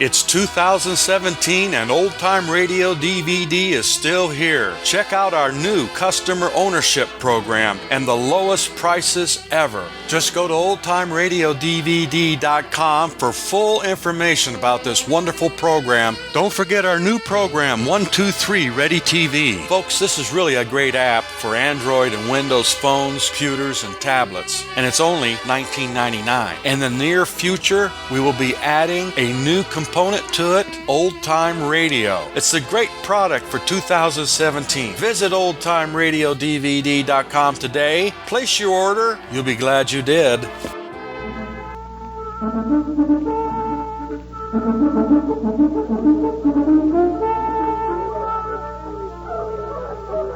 It's 2017 and Old Time Radio DVD is still here. Check out our new customer ownership program and the lowest prices ever. Just go to oldtimeradiodvd.com for full information about this wonderful program. Don't forget our new program, 123 Ready TV. Folks, this is really a great app for Android and Windows phones, computers, and tablets, and it's only $19.99. In the near future, we will be adding a new component to it, Old Time Radio. It's a great product for 2017. Visit oldtimeradiodvd.com today. Place your order. You'll be glad you did.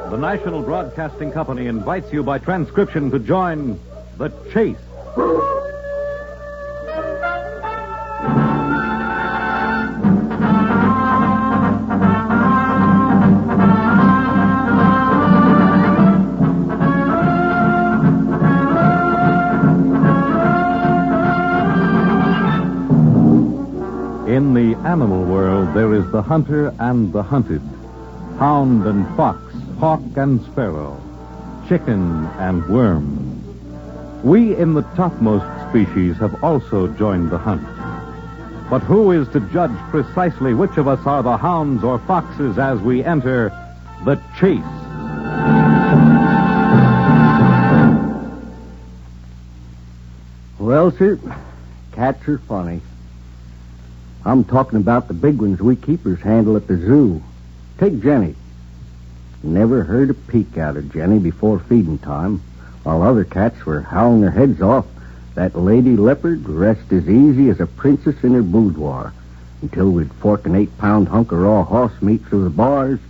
The National Broadcasting Company invites you by transcription to join The Chase. In the animal world, there is the hunter and the hunted, hound and fox, hawk and sparrow, chicken and worm. We in the topmost species have also joined the hunt. But who is to judge precisely which of us are the hounds or foxes as we enter the chase? Well, sir, cats are funny. I'm talking about the big ones we keepers handle at the zoo. Take Jenny. Never heard a peep out of Jenny before feeding time. While other cats were howling their heads off, that lady leopard rested as easy as a princess in her boudoir until we'd fork an 8-pound hunk of raw horse meat through the bars.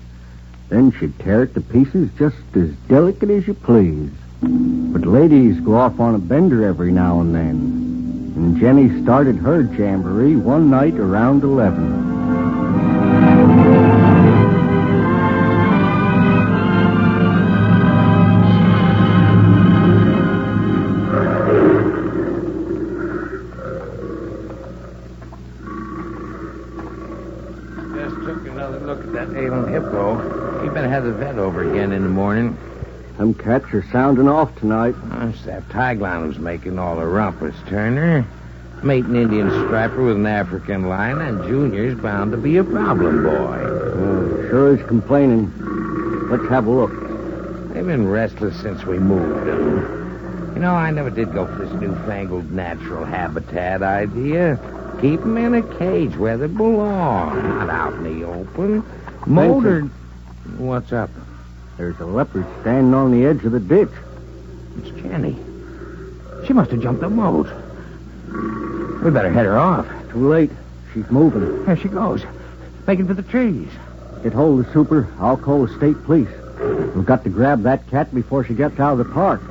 Then she'd tear it to pieces just as delicate as you please. But ladies go off on a bender every now and then. And Jenny started her jamboree one night around 11. Just took another look at that ailing hippo. He better have the vet over again in the morning. Them cats are sounding off tonight. It's that Tiglan who's making all the rumpus, Turner. Mating Indian striper with an African lion, and Junior's bound to be a problem boy. Sure is complaining. Let's have a look. They've been restless since we moved them. You know, I never did go for this newfangled natural habitat idea. Keep them in a cage where they belong, not out in the open. Motor... What's up? There's a leopard standing on the edge of the ditch. It's Jenny. She must have jumped the moat. We better head her off. Too late. She's moving. There she goes. Making for the trees. Get hold of the super. I'll call the state police. We've got to grab that cat before she gets out of the park.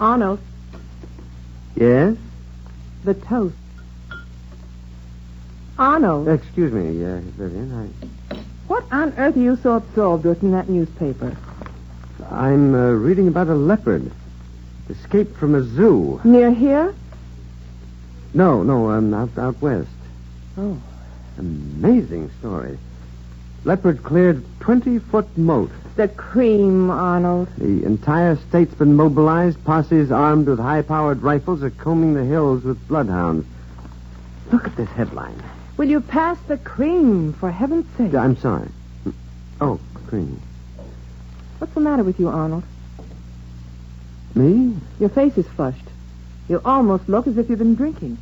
Arnold. Yes? The toast. Arnold. Excuse me, Vivian. What on earth are you so absorbed with in that newspaper? I'm reading about a leopard. Escaped from a zoo. Near here? No, out west. Oh. Amazing story. Leopard cleared 20-foot moat. The cream, Arnold. The entire state's been mobilized. Posses armed with high-powered rifles are combing the hills with bloodhounds. Look at this headline. Will you pass the cream, for heaven's sake? I'm sorry. Oh, cream. What's the matter with you, Arnold? Me? Your face is flushed. You almost look as if you've been drinking.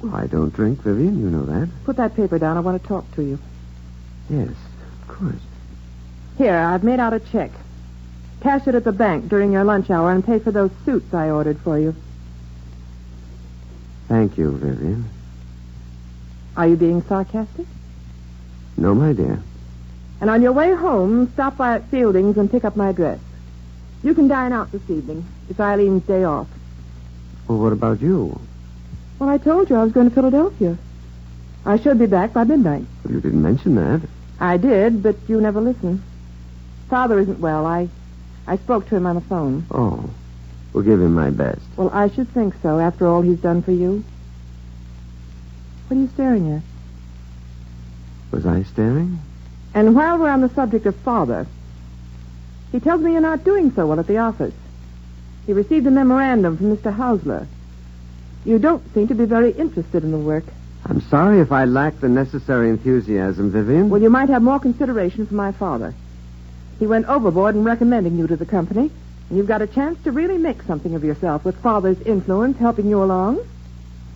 Well, I don't drink, Vivian. You know that. Put that paper down. I want to talk to you. Yes, of course. Here, I've made out a check. Cash it at the bank during your lunch hour and pay for those suits I ordered for you. Thank you, Vivian. Are you being sarcastic? No, my dear. And on your way home, stop by at Fielding's and pick up my dress. You can dine out this evening. It's Eileen's day off. Well, what about you? Well, I told you I was going to Philadelphia. I should be back by midnight. Well, you didn't mention that. I did, but you never listened. Father isn't well. I spoke to him on the phone. Oh. We'll give him my best. Well, I should think so, after all he's done for you. What are you staring at? Was I staring? And while we're on the subject of Father, he tells me you're not doing so well at the office. He received a memorandum from Mr. Hausler. You don't seem to be very interested in the work. I'm sorry if I lack the necessary enthusiasm, Vivian. Well, you might have more consideration for my father. He went overboard in recommending you to the company, and you've got a chance to really make something of yourself with Father's influence helping you along.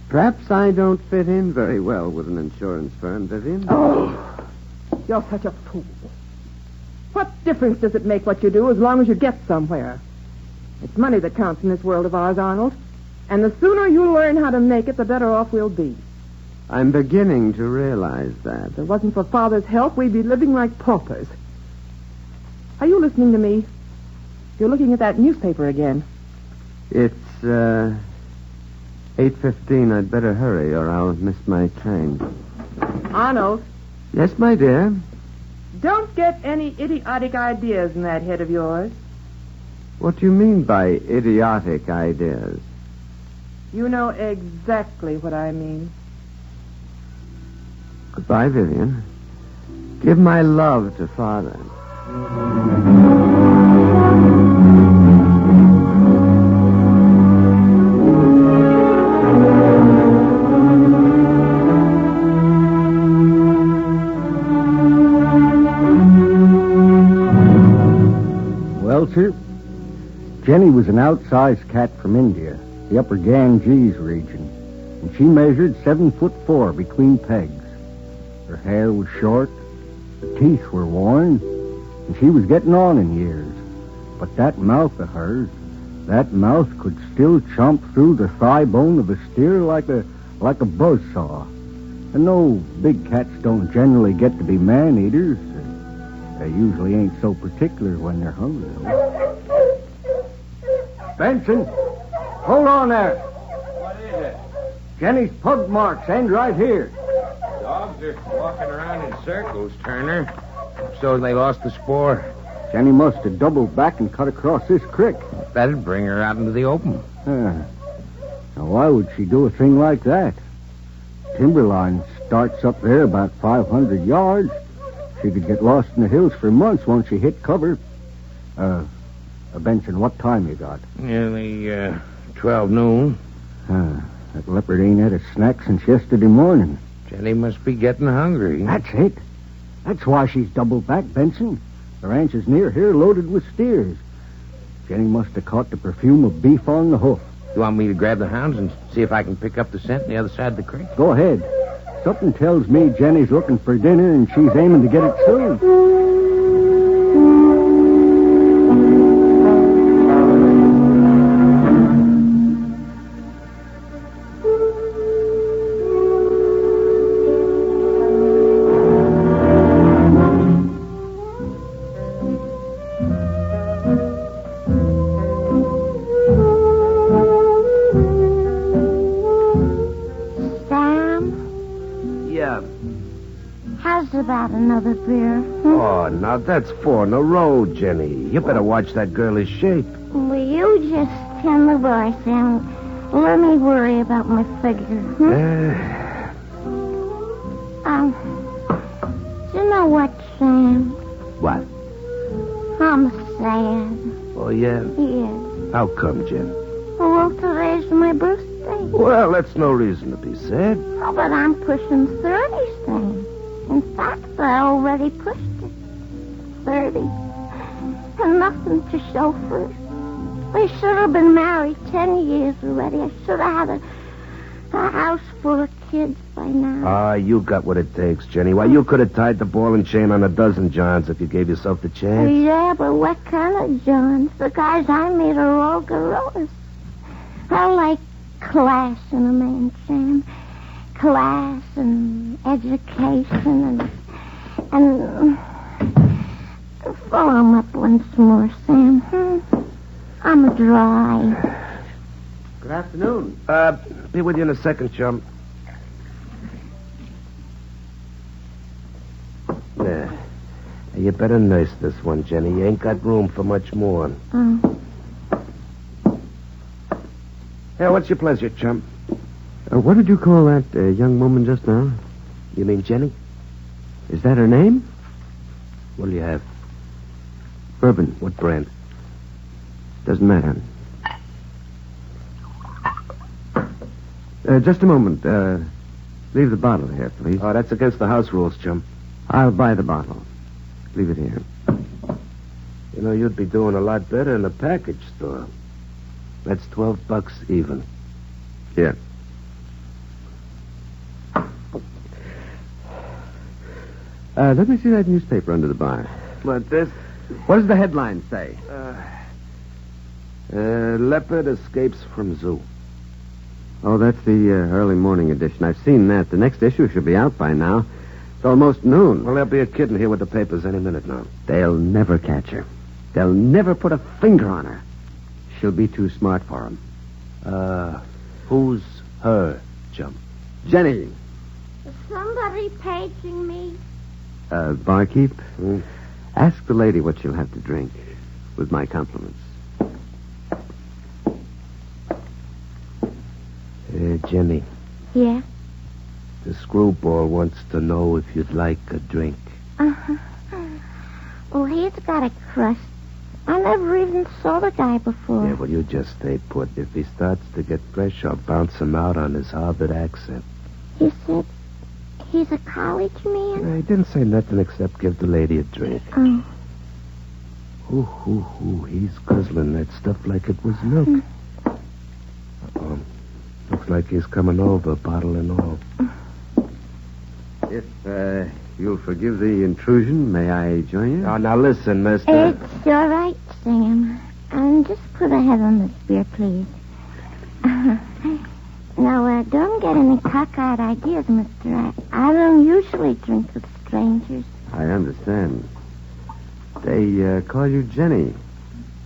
Perhaps I don't fit in very well with an insurance firm, Vivian. Oh, you're such a fool. What difference does it make what you do as long as you get somewhere? It's money that counts in this world of ours, Arnold. And the sooner you learn how to make it, the better off we'll be. I'm beginning to realize that. If it wasn't for Father's help, we'd be living like paupers. Are you listening to me? You're looking at that newspaper again. It's, 8:15. I'd better hurry or I'll miss my train. Arnold, Yes, my dear? don't get any idiotic ideas in that head of yours. What do you mean by idiotic ideas? You know exactly what I mean. Goodbye, Vivian. Give my love to Father. Well, sir, Jenny was an outsized cat from India, the upper Ganges region, and she measured 7'4" between pegs. Her hair was short, her teeth were worn, and she was getting on in years. But that mouth of hers, that mouth could still chomp through the thigh bone of a steer like a buzzsaw. And no, big cats don't generally get to be man-eaters. They usually ain't so particular when they're hungry, though. Benson, hold on there. What is it? Jenny's pug marks end right here. Dogs are walking around in circles, Turner. So they lost the spoor. Jenny must have doubled back and cut across this creek. That'd bring her out into the open. Now, why would she do a thing like that? Timberline starts up there about 500 yards. She could get lost in the hills for months once she hit cover. Benson, what time you got? Nearly 12 noon. That leopard ain't had a snack since yesterday morning. Jenny must be getting hungry. That's it. That's why she's doubled back, Benson. The ranch is near here, loaded with steers. Jenny must have caught the perfume of beef on the hoof. You want me to grab the hounds and see if I can pick up the scent on the other side of the creek? Go ahead. Something tells me Jenny's looking for dinner and she's aiming to get it soon. How's about another beer? Oh, now that's 4 in a row, Jenny. You better watch that girlish shape. Will you just tend the bar, Sam? Let me worry about my figure. Do you know what, Sam? What? I'm sad. Oh, yeah? Yes. How come, Jen? Well, today's my birthday. Well, that's no reason to be sad. Oh, but I'm pushing 30, Sam. In fact, I already pushed it. 30. And nothing to show for it. We should have been married 10 years already. I should have had a house full of kids by now. You got what it takes, Jenny. Why, you could have tied the ball and chain on a dozen Johns if you gave yourself the chance. Yeah, but what kind of Johns? The guys I meet are all gorillas. I like class in a man, Sam. class and education and follow 'em up once more, Sam. I'm dry. Good afternoon. Be with you in a second, chum. There. You better nurse this one, Jenny. You ain't got room for much more. Oh. Yeah, what's your pleasure, chum? What did you call that young woman just now? You mean Jenny? Is that her name? What'll you have? Bourbon. What brand? Doesn't matter. Just a moment. Leave the bottle here, please. Oh, that's against the house rules, chum. I'll buy the bottle. Leave it here. You know, you'd be doing a lot better in a package store. That's $12 even. Here. Let me see that newspaper under the bar. What, this? What does the headline say? Leopard escapes from zoo. Oh, that's the early morning edition. I've seen that. The next issue should be out by now. It's almost noon. Well, there'll be a kid in here with the papers any minute now. They'll never catch her. They'll never put a finger on her. She'll be too smart for them. Who's her, chum? Jenny. Is somebody paging me? Barkeep? Ask the lady what she'll have to drink. With my compliments. Jenny. Yeah? The screwball wants to know if you'd like a drink. Uh-huh. Well, he's got a crust. I never even saw the guy before. Yeah, well, you just stay put. If he starts to get fresh, I'll bounce him out on his Harvard accent. He said he's a college man? He didn't say nothing except give the lady a drink. Oh. He's guzzling that stuff like it was milk. Looks like he's coming over, bottle and all. If you'll forgive the intrusion, may I join you? Oh, now listen, mister. It's all right, Sam. Just put a head on this beer, please. Now, don't get any cockeyed ideas, mister. I don't usually drink with strangers. I understand. They call you Jenny.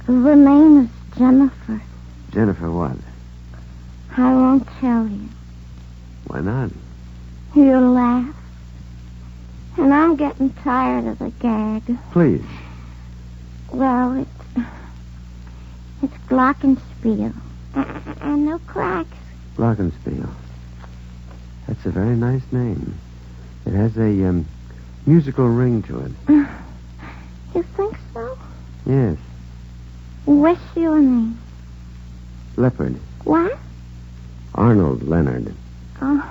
The name is Jennifer. Jennifer what? I won't tell you. Why not? You'll laugh. And I'm getting tired of the gag. Please. Well, it's Glockenspiel. And no cracks. Glockenspiel. That's a very nice name. It has a musical ring to it. You think so? Yes. What's your name? Leopard. What? Arnold Leonard. Oh.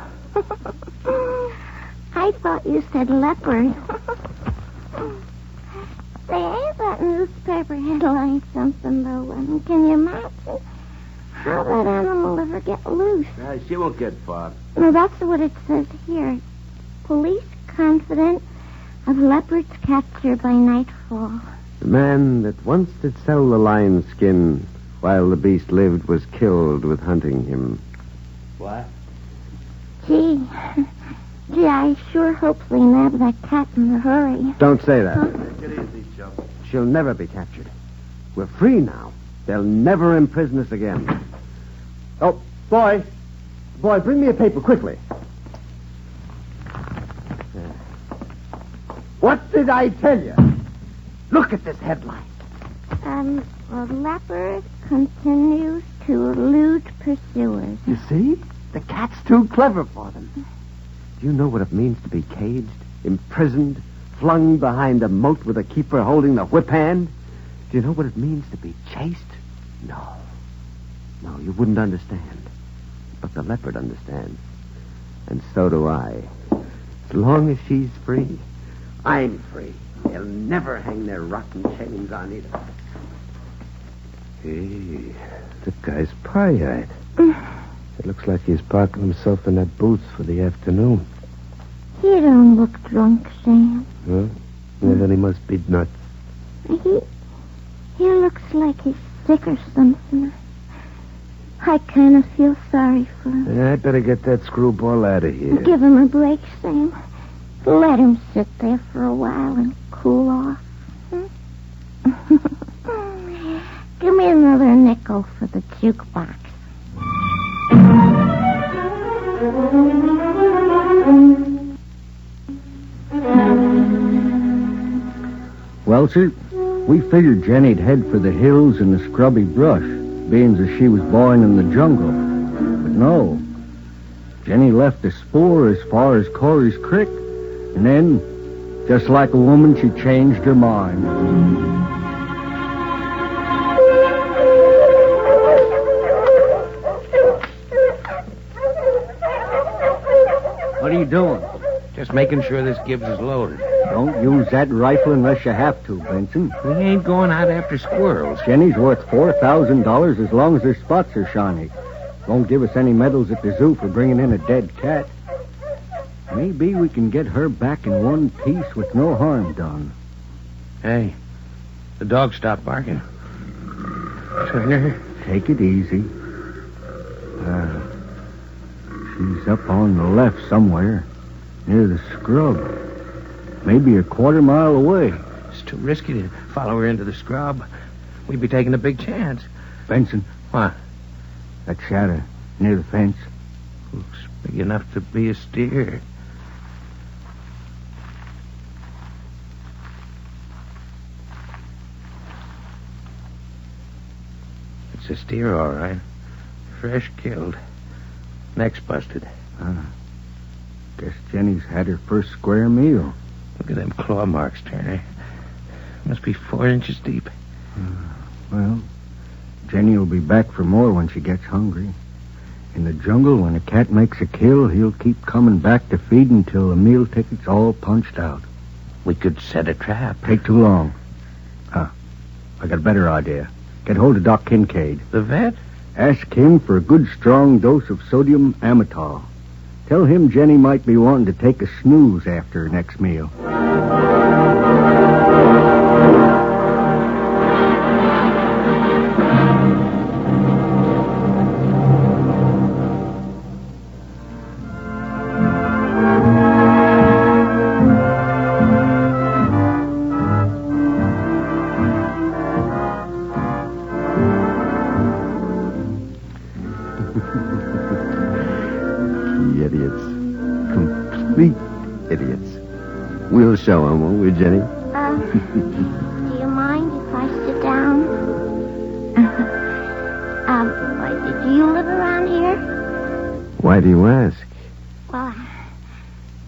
I thought you said leopard. Say, ain't that newspaper headline something, though? Can you imagine how that animal ever get loose? She won't get far. No, that's what it says here. Police confident of leopard's capture by nightfall. The man that once did sell the lion skin while the beast lived was killed with hunting him. What? Gee, I sure hope they nab that cat in a hurry. Don't say that. Huh? Get easy, chum. She'll never be captured. We're free now. They'll never imprison us again. Oh, boy. Boy, bring me a paper quickly. What did I tell you? Look at this headline. A leopard continues to elude pursuers. You see? The cat's too clever for them. Do you know what it means to be caged, imprisoned, flung behind a moat with a keeper holding the whip hand? Do you know what it means to be chased? No. No, you wouldn't understand. But the leopard understands. And so do I. As long as she's free, I'm free. They'll never hang their rotten chains on either. Hey, the guy's pie-eyed. It looks like he's parking himself in that booth for the afternoon. He don't look drunk, Sam. Huh? Well, then he must be nuts. He looks like he's sick or something. I kind of feel sorry for him. Yeah, I'd better get that screwball out of here. Give him a break, Sam. Let him sit there for a while and cool off. Hmm? Give me another nickel for the jukebox. Well, sir, we figured Jenny'd head for the hills and the scrubby brush, being as she was born in the jungle. But no. Jenny left a spoor as far as Corey's Creek, and then, just like a woman, she changed her mind. What are you doing? Just making sure this Gibbs is loaded. Don't use that rifle unless you have to, Benson. We ain't going out after squirrels. Jenny's worth $4,000 as long as her spots are shiny. Won't give us any medals at the zoo for bringing in a dead cat. Maybe we can get her back in one piece with no harm done. Hey, the dog stopped barking. Turner. Take it easy. She's up on the left somewhere, near the scrub. Maybe a quarter mile away. It's too risky to follow her into the scrub. We'd be taking a big chance. Benson. What? That shadow near the fence. Looks big enough to be a steer. It's a steer, all right. Fresh killed. Neck's busted. Guess Jenny's had her first square meal. Look at them claw marks, Turner. Must be 4 inches deep. Well, Jenny will be back for more when she gets hungry. In the jungle, when a cat makes a kill, he'll keep coming back to feed until the meal ticket's all punched out. We could set a trap. Take too long. I got a better idea. Get hold of Doc Kincaid. The vet? Ask him for a good strong dose of sodium amytal. Tell him Jenny might be wanting to take a snooze after her next meal. Idiots. We'll show them, won't we, Jenny? Do you mind if I sit down? Do you live around here? Why do you ask? Well,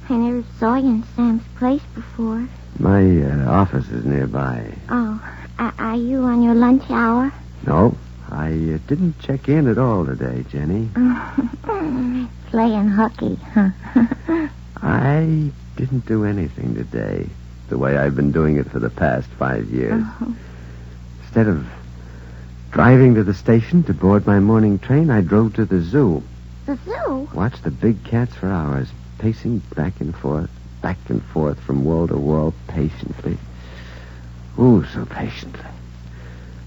I never saw you in Sam's place before. My office is nearby. Oh, are you on your lunch hour? No, I didn't check in at all today, Jenny. Playing hooky, huh? I didn't do anything today, the way I've been doing it for the past 5 years. Oh. Instead of driving to the station to board my morning train, I drove to the zoo. The zoo? Watched the big cats for hours, pacing back and forth from wall to wall patiently. Ooh, so patiently.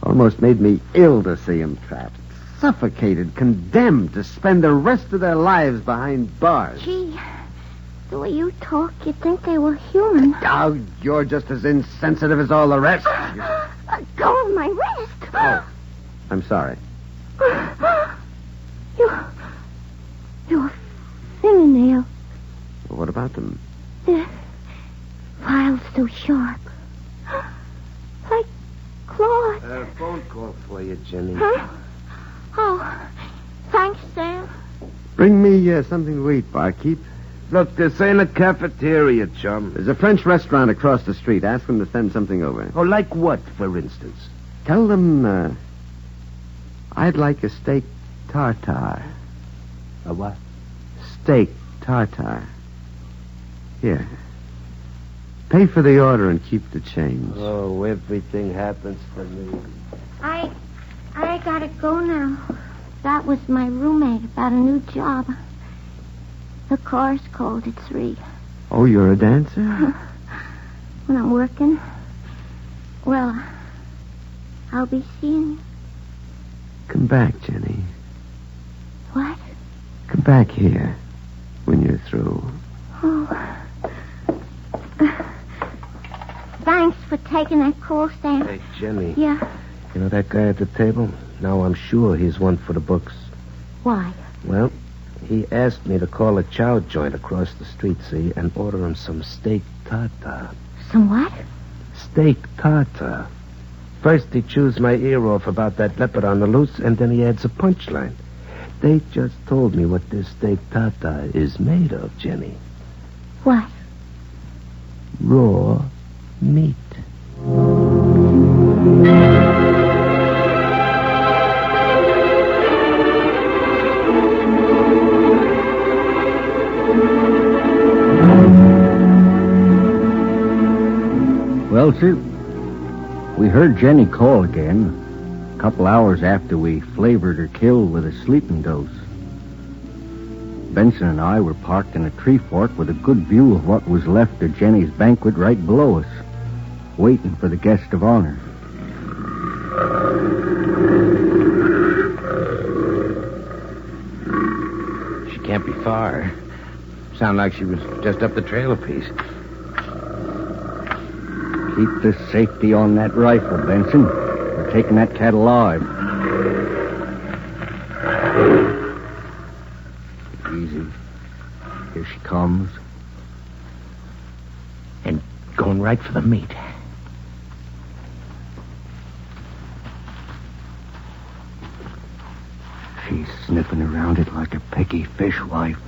Almost made me ill to see them trapped, suffocated, condemned to spend the rest of their lives behind bars. Gee, the way you talk, you'd think they were human. Oh, you're just as insensitive as all the rest. Go on my wrist. Oh, I'm sorry. Your fingernails. Well, what about them? The file's so sharp. Like claws. Phone call for you, Jenny. Huh? Oh, thanks, Sam. Bring me something to eat, barkeep. Look, this ain't a cafeteria, chum. There's a French restaurant across the street. Ask them to send something over. Oh, like what, for instance? Tell them I'd like a steak tartare. A what? Steak tartare. Here. Pay for the order and keep the change. Oh, everything happens for me. I gotta go now. That was my roommate about a new job. The car's called at 3. Oh, you're a dancer? When I'm working. Well, I'll be seeing you. Come back, Jenny. What? Come back here when you're through. Oh. Thanks for taking that call, Sam. Hey, Jenny. Yeah? You know that guy at the table? Now I'm sure he's one for the books. Why? Well, he asked me to call a chow joint across the street, see, and order him some steak tartare. Some what? Steak tartare. First he chews my ear off about that leopard on the loose, and then he adds a punchline. They just told me what this steak tartare is made of, Jenny. What? Raw meat. Well, sir, we heard Jenny call again a couple hours after we flavored her kill with a sleeping dose. Benson and I were parked in a tree fort with a good view of what was left of Jenny's banquet right below us, waiting for the guest of honor. She can't be far. Sound like she was just up the trail a piece. Keep the safety on that rifle, Benson. We're taking that cat alive. Easy. Here she comes. And going right for the meat. She's sniffing around it like a picky fishwife.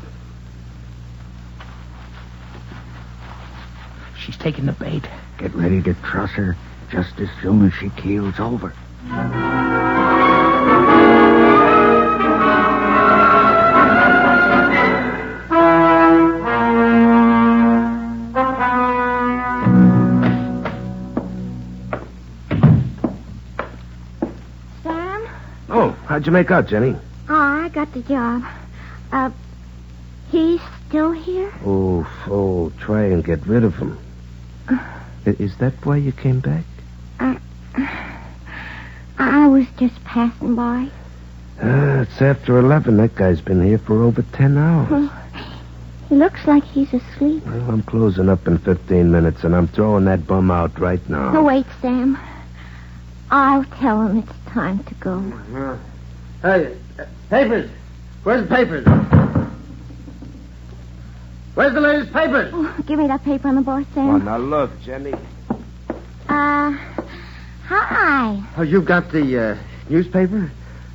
She's taking the bait. Get ready to truss her just as soon as she keels over. Sam? Oh, how'd you make out, Jenny? Oh, I got the job. He's still here? Oh, try and get rid of him. Is that why you came back? I was just passing by. It's after 11. That guy's been here for over 10 hours. Oh, he looks like he's asleep. Well, I'm closing up in 15 minutes, and I'm throwing that bum out right now. Oh, wait, Sam. I'll tell him it's time to go. Hey, papers. Where's the papers? Where's the latest papers? Oh, give me that paper on the bar, Sam. Oh, now look, Jenny. Hi. Oh, you got the newspaper?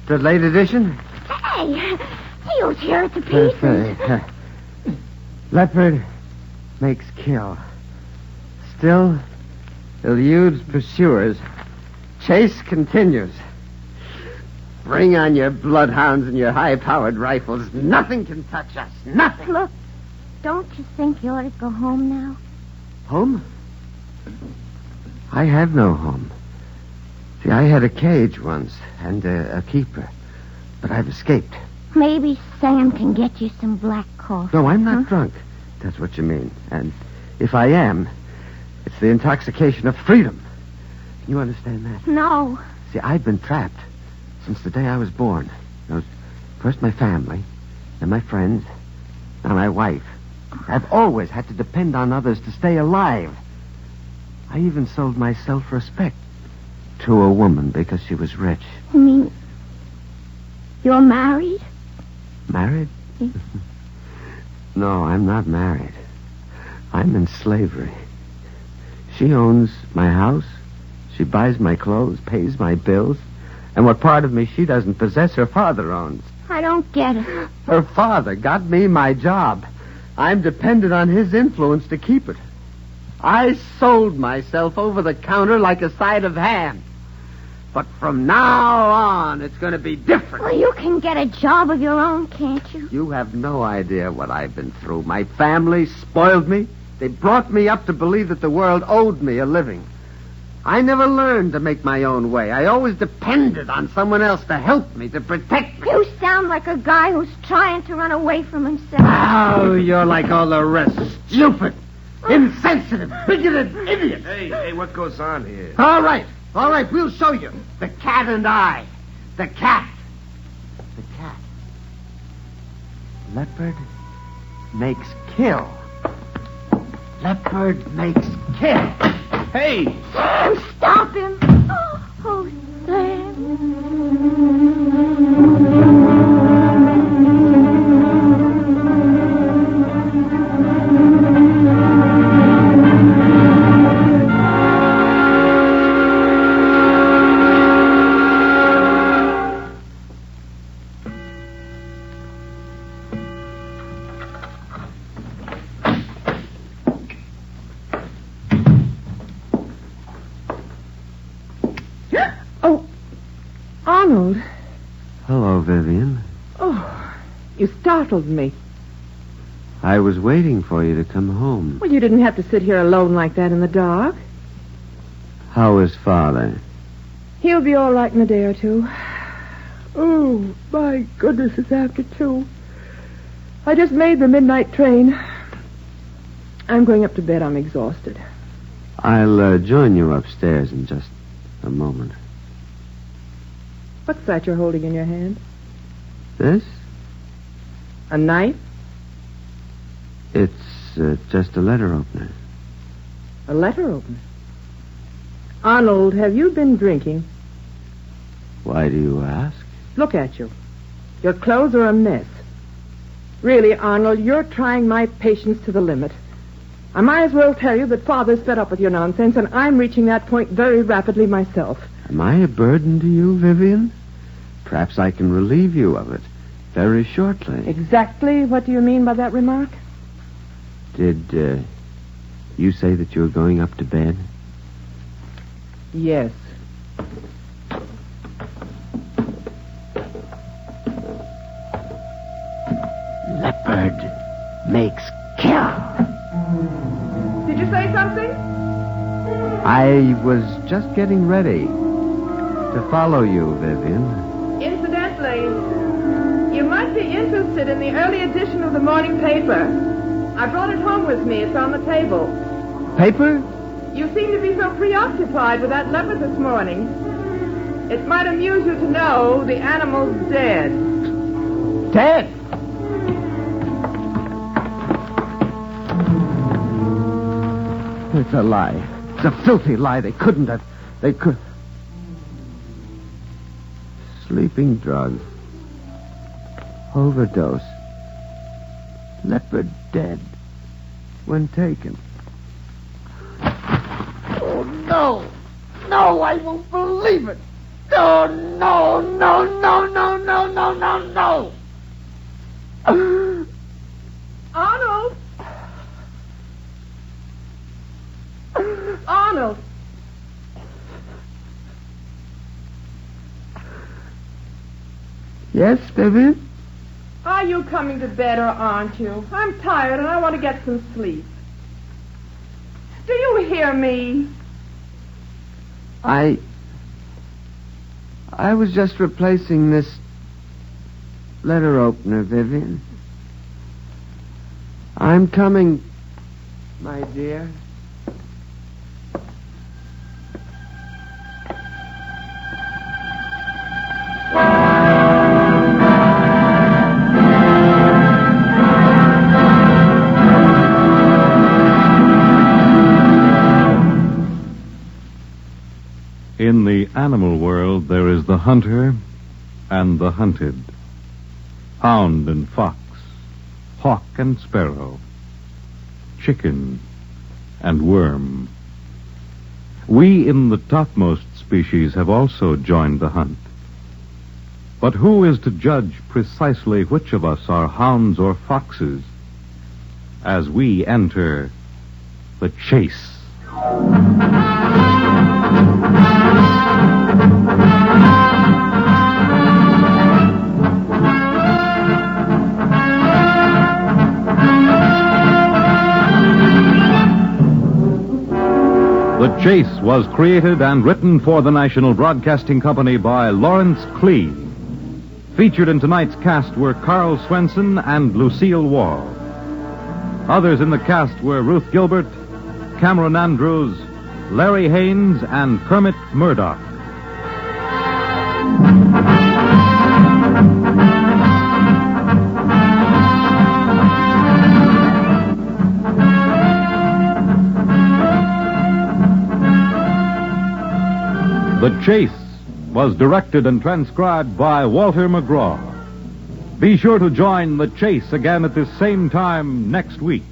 The late edition? Hey, he was here at the pieces. Leopard makes kill. Still eludes pursuers. Chase continues. Bring on your bloodhounds and your high-powered rifles. Nothing can touch us. Nothing. Look, don't you think you ought to go home now? Home? I have no home. See, I had a cage once and a keeper, but I've escaped. Maybe Sam can get you some black coffee. No, I'm not drunk. That's what you mean. And if I am, it's the intoxication of freedom. Can you understand that? No. See, I've been trapped since the day I was born. First my family, then my friends, now my wife. I've always had to depend on others to stay alive. I even sold my self-respect to a woman because she was rich. You mean you're married? Married? No, I'm not married. I'm in slavery. She owns my house. She buys my clothes, pays my bills. And what part of me she doesn't possess, her father owns. I don't get it. Her father got me my job. I'm dependent on his influence to keep it. I sold myself over the counter like a side of ham. But from now on, it's going to be different. Well, you can get a job of your own, can't you? You have no idea what I've been through. My family spoiled me. They brought me up to believe that the world owed me a living. I never learned to make my own way. I always depended on someone else to help me, to protect me. You sound like a guy who's trying to run away from himself. Oh, you're like all the rest. Stupid, insensitive, bigoted idiot. Hey, what goes on here? All right, we'll show you. The cat and I. The cat. The cat. Leopard makes kill. Leopard makes kill. Hey! Sam, stop him. Oh, Sam. Arnold. Hello, Vivian. Oh, you startled me. I was waiting for you to come home. Well, you didn't have to sit here alone like that in the dark. How is Father? He'll be all right in a day or two. Oh, my goodness, it's after 2. I just made the midnight train. I'm going up to bed. I'm exhausted. I'll join you upstairs in just a moment. What's that you're holding in your hand? This? A knife? It's just a letter opener. A letter opener? Arnold, have you been drinking? Why do you ask? Look at you. Your clothes are a mess. Really, Arnold, you're trying my patience to the limit. I might as well tell you that Father's fed up with your nonsense, and I'm reaching that point very rapidly myself. Am I a burden to you, Vivian? Perhaps I can relieve you of it very shortly. Exactly what do you mean by that remark? Did you say that you were going up to bed? Yes. Leopard makes kill. Did you say something? I was just getting ready to follow you, Vivian. Incidentally, you might be interested in the early edition of the morning paper. I brought it home with me. It's on the table. Paper? You seem to be so preoccupied with that leopard this morning. It might amuse you to know the animal's dead. Dead? It's a lie. It's a filthy lie. They couldn't have. They could. Sleeping drug. Overdose. Leopard dead when taken. Oh, no. No, I won't believe it. No, no, no, no, no, no, no, no, no. Arnold! Arnold! Yes, Vivian? Are you coming to bed or aren't you? I'm tired and I want to get some sleep. Do you hear me? I was just replacing this letter opener, Vivian. I'm coming, my dear. In the animal world, there is the hunter and the hunted, hound and fox, hawk and sparrow, chicken and worm. We in the topmost species have also joined the hunt. But who is to judge precisely which of us are hounds or foxes as we enter the chase? The Chase was created and written for the National Broadcasting Company by Lawrence Klee. Featured in tonight's cast were Carl Swenson and Lucille Wall. Others in the cast were Ruth Gilbert, Cameron Andrews, Larry Haynes, and Kermit Murdoch. The Chase was directed and transcribed by Walter McGraw. Be sure to join The Chase again at this same time next week.